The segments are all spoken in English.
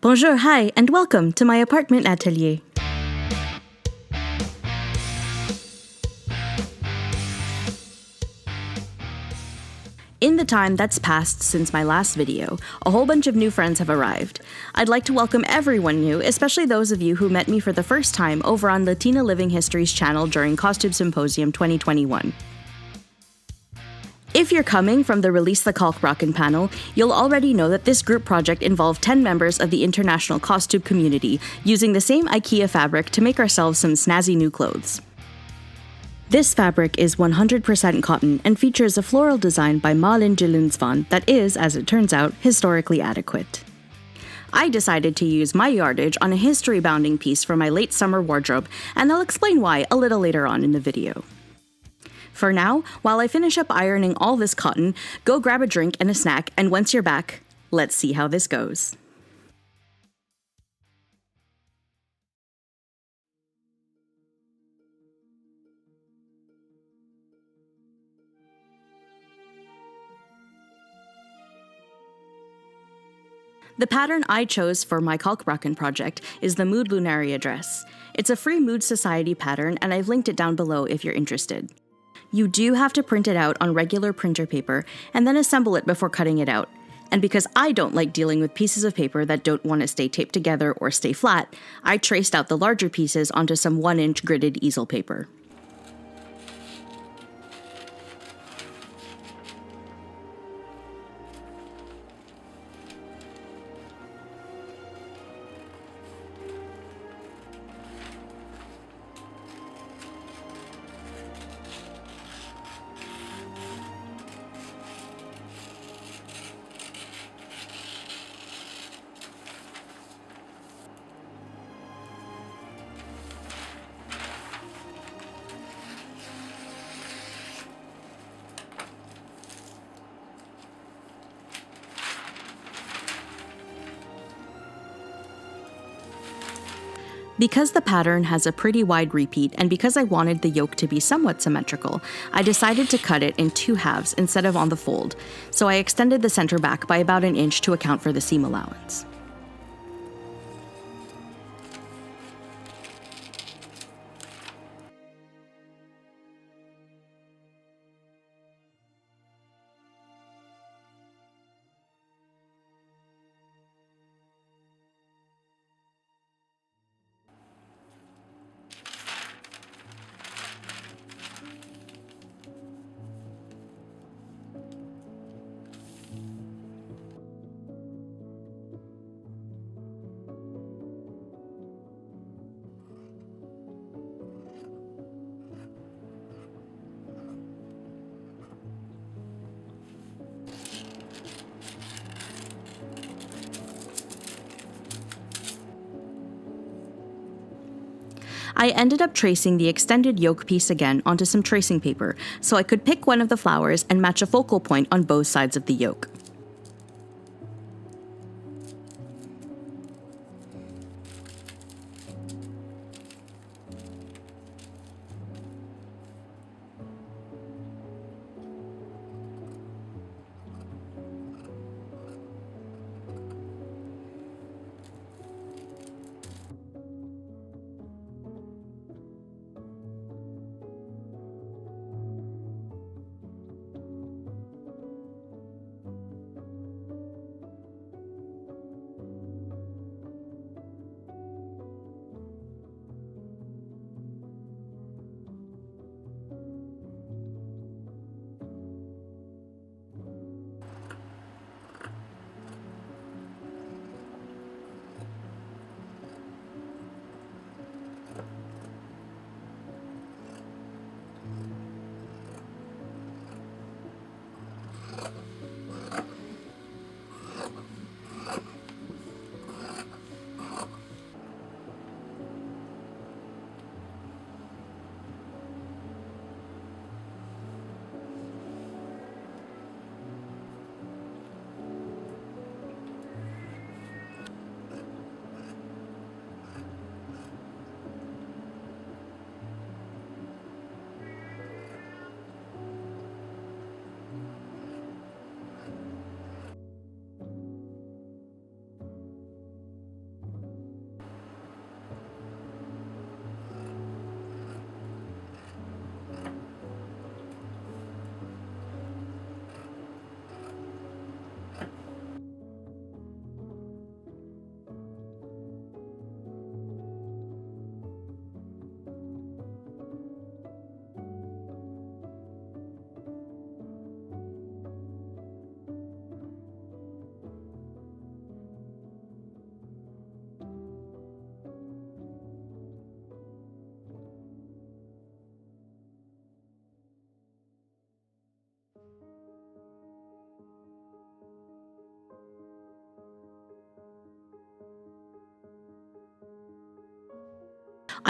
Bonjour, hi, and welcome to my apartment atelier. In the time that's passed since my last video, a whole bunch of new friends have arrived. I'd like to welcome everyone new, especially those of you who met me for the first time over on Latina Living History's channel during CosTube Symposium 2021. If you're coming from the Release the KALKBRÄKEN panel, you'll already know that this group project involved 10 members of the international CosTube community using the same IKEA fabric to make ourselves some snazzy new clothes. This fabric is 100% cotton and features a floral design by Malin Gelundsvan that is, as it turns out, historically adequate. I decided to use my yardage on a history-bounding piece for my late summer wardrobe, and I'll explain why a little later on in the video. For now, while I finish up ironing all this cotton, go grab a drink and a snack, and once you're back, let's see how this goes. The pattern I chose for my KÄLKBRÄKEN project is the Mood Lunaria dress. It's a free Mood Society pattern, and I've linked it down below if you're interested. You do have to print it out on regular printer paper and then assemble it before cutting it out. And because I don't like dealing with pieces of paper that don't want to stay taped together or stay flat, I traced out the larger pieces onto some 1-inch gridded easel paper. Because the pattern has a pretty wide repeat and because I wanted the yoke to be somewhat symmetrical, I decided to cut it in 2 halves instead of on the fold, so I extended the center back by about 1 inch to account for the seam allowance. I ended up tracing the extended yoke piece again onto some tracing paper, so I could pick one of the flowers and match a focal point on both sides of the yoke.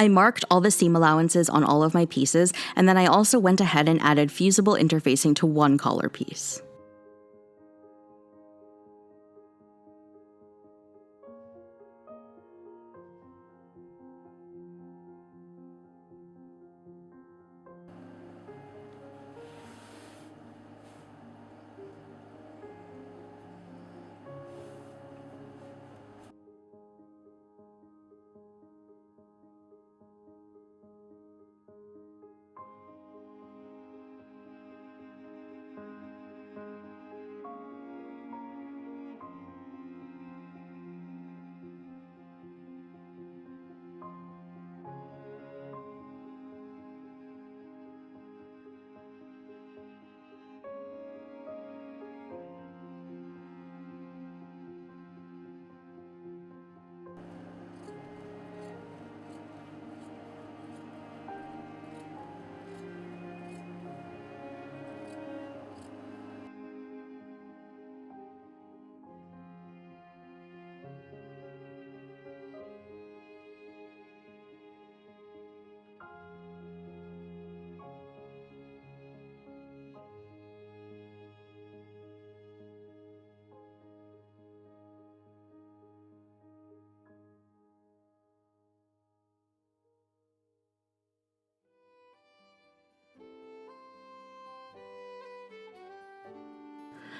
I marked all the seam allowances on all of my pieces, and then I also went ahead and added fusible interfacing to one collar piece.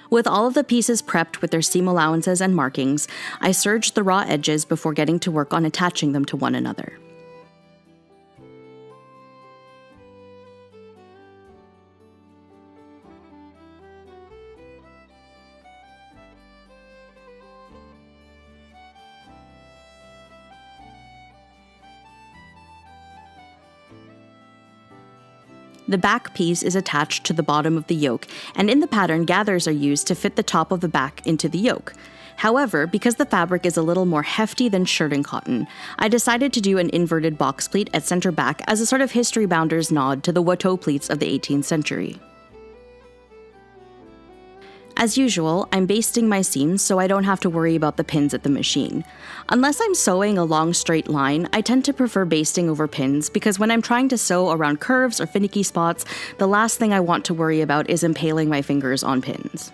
With all of the pieces prepped with their seam allowances and markings, I serged the raw edges before getting to work on attaching them to one another. The back piece is attached to the bottom of the yoke, and in the pattern, gathers are used to fit the top of the back into the yoke. However, because the fabric is a little more hefty than shirting cotton, I decided to do an inverted box pleat at center back as a sort of history bounder's nod to the Watteau pleats of the 18th century. As usual, I'm basting my seams so I don't have to worry about the pins at the machine. Unless I'm sewing a long straight line, I tend to prefer basting over pins because when I'm trying to sew around curves or finicky spots, the last thing I want to worry about is impaling my fingers on pins.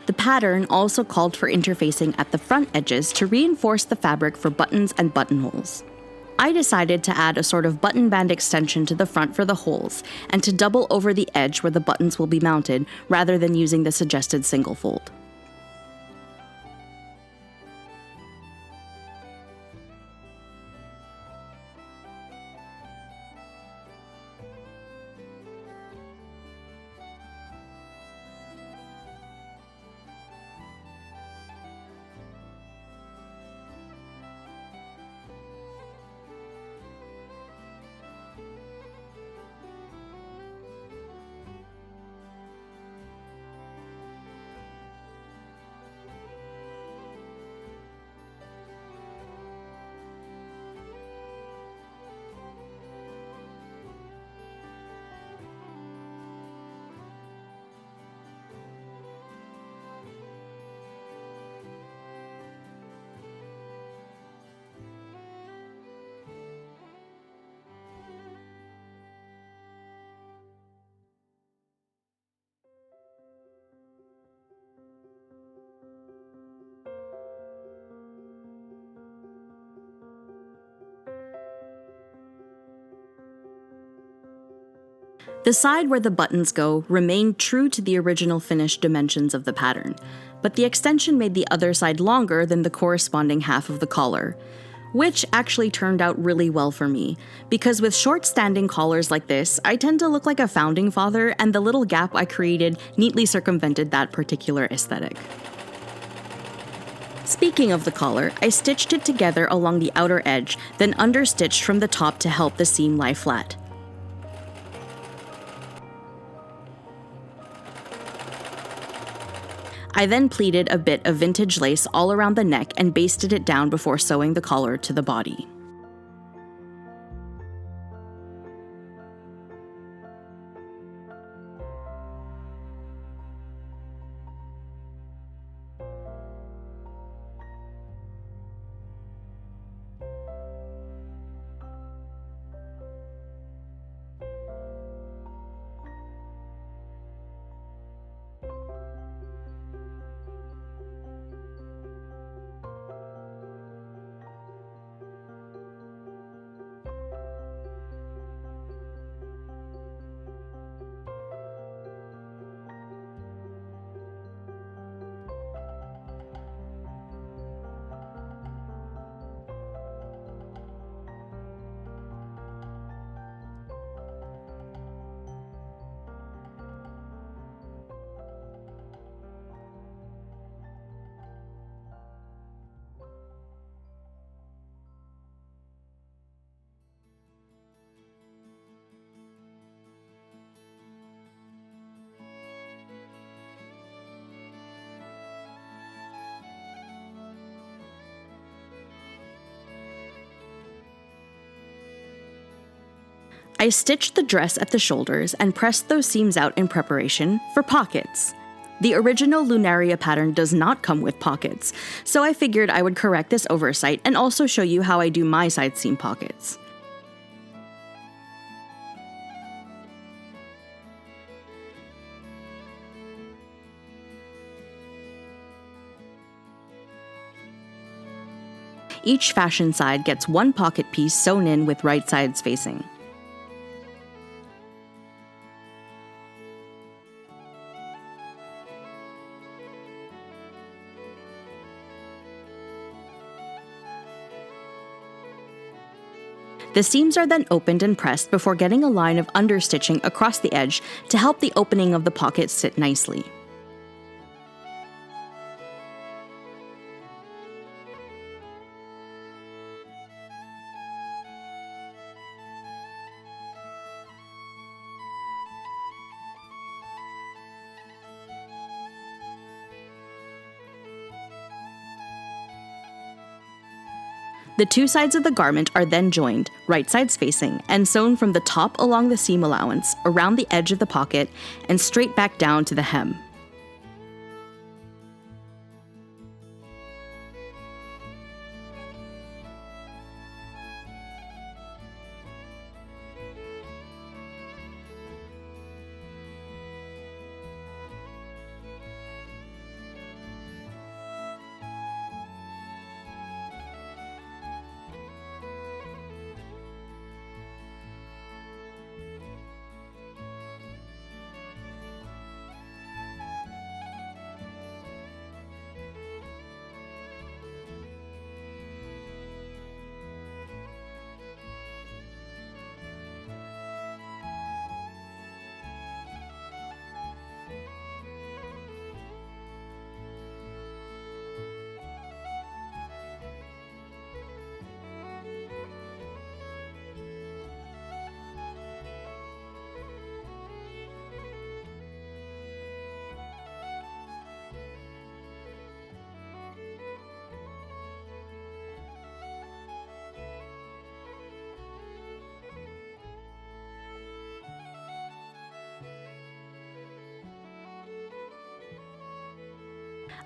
The pattern also called for interfacing at the front edges to reinforce the fabric for buttons and buttonholes. I decided to add a sort of button band extension to the front for the holes, and to double over the edge where the buttons will be mounted, rather than using the suggested single fold. The side where the buttons go remained true to the original finished dimensions of the pattern, but the extension made the other side longer than the corresponding half of the collar, which actually turned out really well for me, because with short-standing collars like this, I tend to look like a founding father, and the little gap I created neatly circumvented that particular aesthetic. Speaking of the collar, I stitched it together along the outer edge, then understitched from the top to help the seam lie flat. I then pleated a bit of vintage lace all around the neck and basted it down before sewing the collar to the body. I stitched the dress at the shoulders and pressed those seams out in preparation for pockets. The original Lunaria pattern does not come with pockets, so I figured I would correct this oversight and also show you how I do my side seam pockets. Each fashion side gets one pocket piece sewn in with right sides facing. The seams are then opened and pressed before getting a line of understitching across the edge to help the opening of the pocket sit nicely. The two sides of the garment are then joined, right sides facing, and sewn from the top along the seam allowance, around the edge of the pocket, and straight back down to the hem.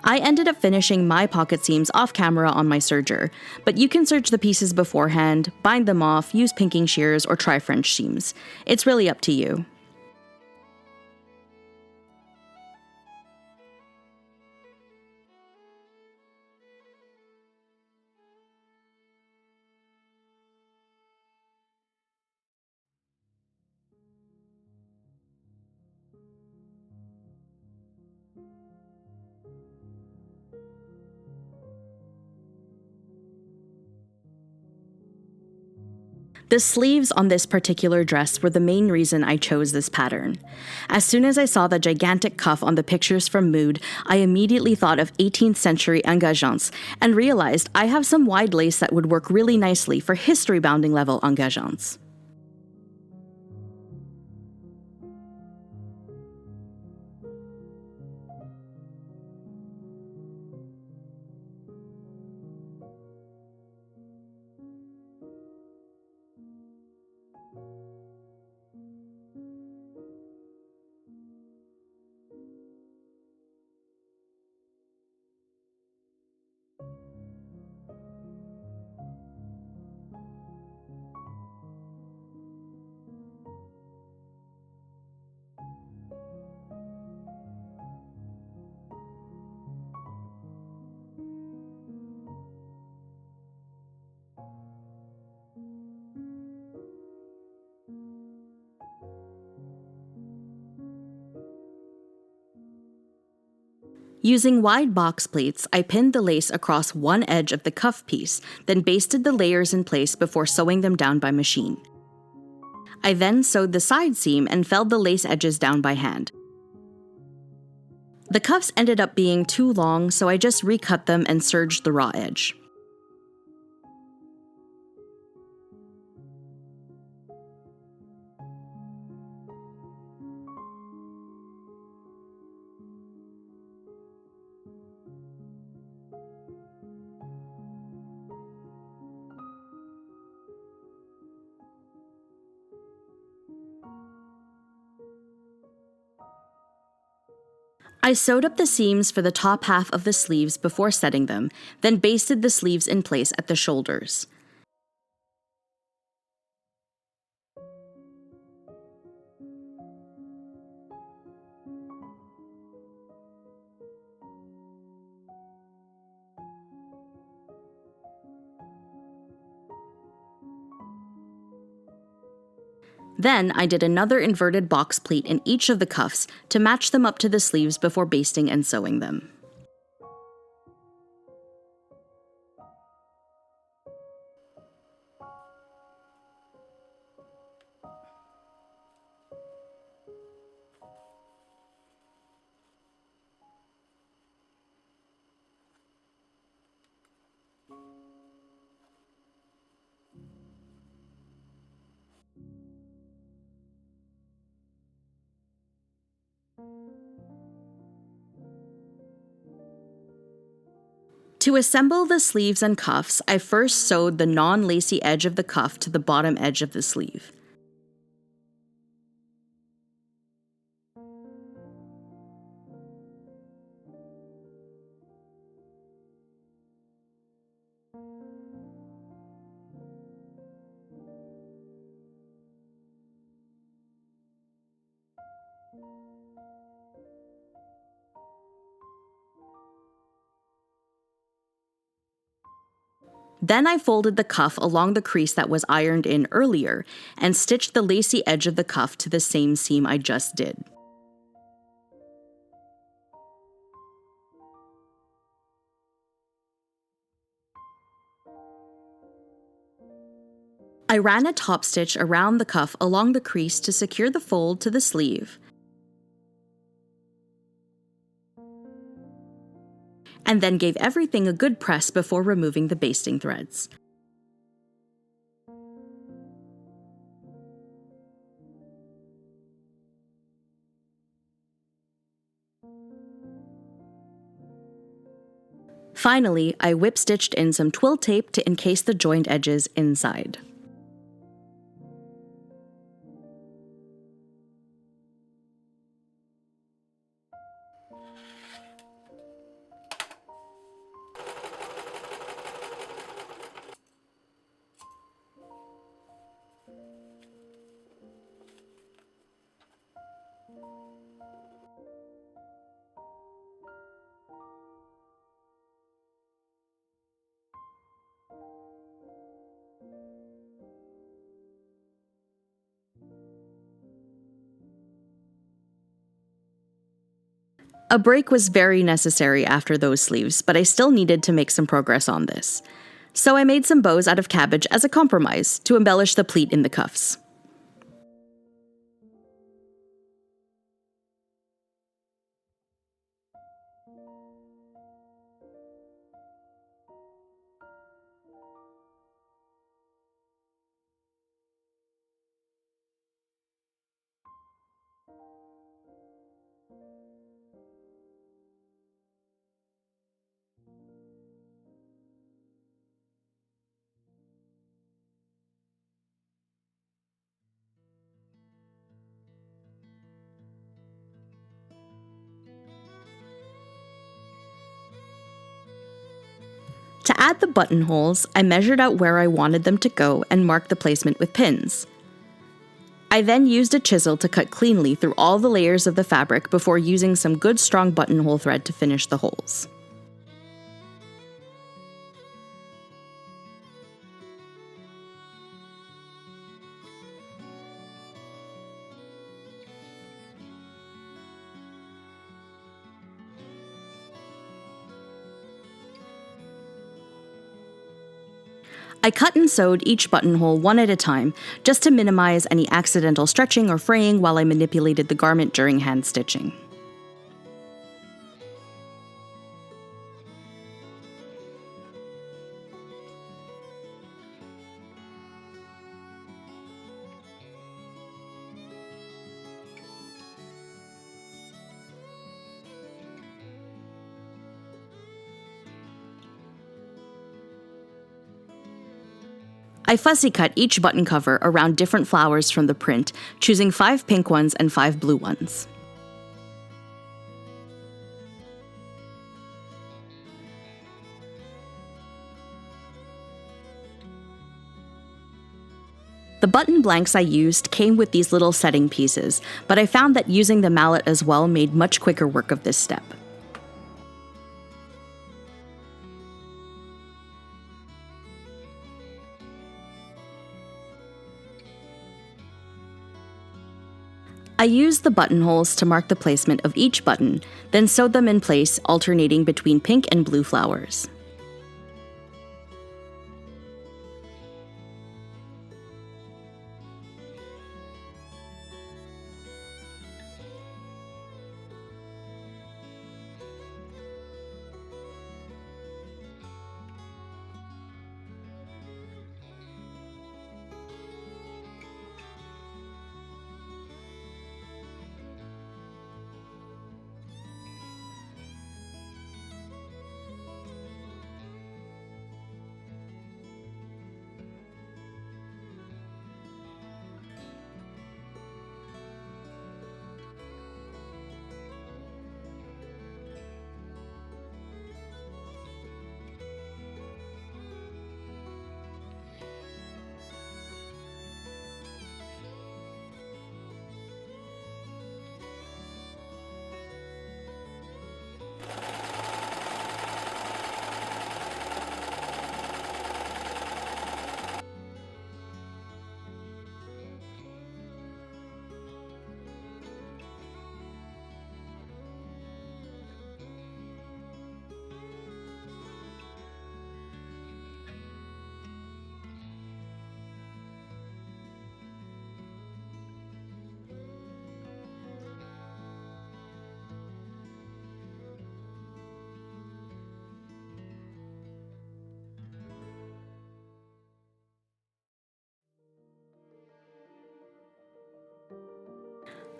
I ended up finishing my pocket seams off camera on my serger, but you can serge the pieces beforehand, bind them off, use pinking shears, or try French seams. It's really up to you. The sleeves on this particular dress were the main reason I chose this pattern. As soon as I saw the gigantic cuff on the pictures from Mood, I immediately thought of 18th century engagements and realized I have some wide lace that would work really nicely for history-bounding level engagements. Using wide box pleats, I pinned the lace across one edge of the cuff piece, then basted the layers in place before sewing them down by machine. I then sewed the side seam and felled the lace edges down by hand. The cuffs ended up being too long, so I just recut them and serged the raw edge. I sewed up the seams for the top half of the sleeves before setting them, then basted the sleeves in place at the shoulders. Then I did another inverted box pleat in each of the cuffs to match them up to the sleeves before basting and sewing them. To assemble the sleeves and cuffs, I first sewed the non-lacy edge of the cuff to the bottom edge of the sleeve. Then I folded the cuff along the crease that was ironed in earlier and stitched the lacy edge of the cuff to the same seam I just did. I ran a top stitch around the cuff along the crease to secure the fold to the sleeve, and then gave everything a good press before removing the basting threads. Finally, I whip-stitched in some twill tape to encase the joined edges inside. A break was very necessary after those sleeves, but I still needed to make some progress on this. So I made some bows out of cabbage as a compromise to embellish the pleat in the cuffs. To add the buttonholes, I measured out where I wanted them to go and marked the placement with pins. I then used a chisel to cut cleanly through all the layers of the fabric before using some good strong buttonhole thread to finish the holes. I cut and sewed each buttonhole one at a time, just to minimize any accidental stretching or fraying while I manipulated the garment during hand stitching. I fussy cut each button cover around different flowers from the print, choosing 5 pink ones and 5 blue ones. The button blanks I used came with these little setting pieces, but I found that using the mallet as well made much quicker work of this step. I used the buttonholes to mark the placement of each button, then sewed them in place, alternating between pink and blue flowers.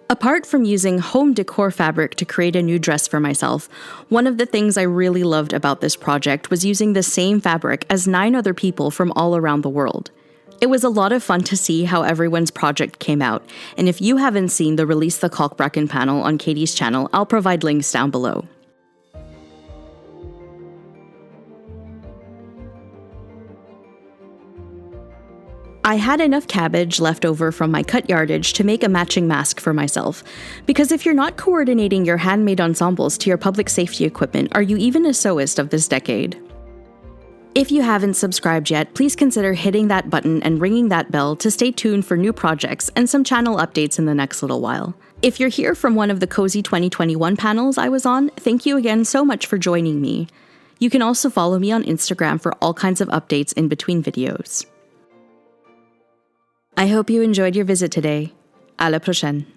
Apart from using home decor fabric to create a new dress for myself, one of the things I really loved about this project was using the same fabric as 9 other people from all around the world. It was a lot of fun to see how everyone's project came out, and if you haven't seen the Release the KALKBRÄKEN panel on Katie's channel, I'll provide links down below. I had enough cabbage left over from my cut yardage to make a matching mask for myself, because if you're not coordinating your handmade ensembles to your public safety equipment, are you even a sewist of this decade? If you haven't subscribed yet, please consider hitting that button and ringing that bell to stay tuned for new projects and some channel updates in the next little while. If you're here from one of the Cozy 2021 panels I was on, thank you again so much for joining me. You can also follow me on Instagram for all kinds of updates in between videos. I hope you enjoyed your visit today. À la prochaine.